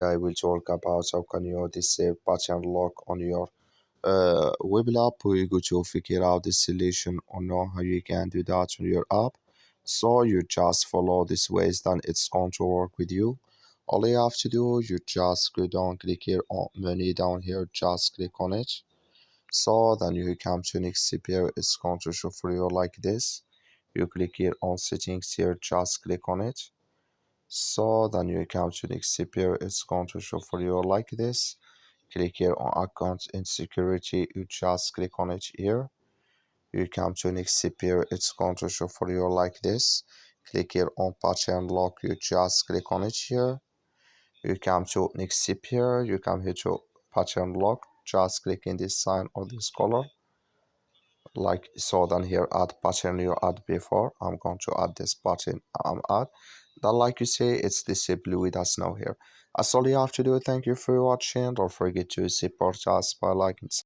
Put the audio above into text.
I will talk about how can you disable pattern lock on your Webull app. We go to figure out the solution or know how you can do that on your app. So you just follow this ways, then it's going to work with you. All you have to do, you just go down, click here on menu down here, just click on it. So then you come to next CPU, it's going to show for you like this. You click here on settings here, just click on it. So then you come to next CPU, it's going to show for you like this. Click here on accounts and security, you just click on it here. You come to next CPU, it's going to show for you like this. Click here on pattern lock, you just click on it here. You come to next CPU, you come here to pattern lock, just click in this sign or this color like so. Then here add pattern you add before, I'm going to add this pattern add then like you say it's disabled with us now here. That's all you have to do. Thank you for watching. Don't forget to support us by liking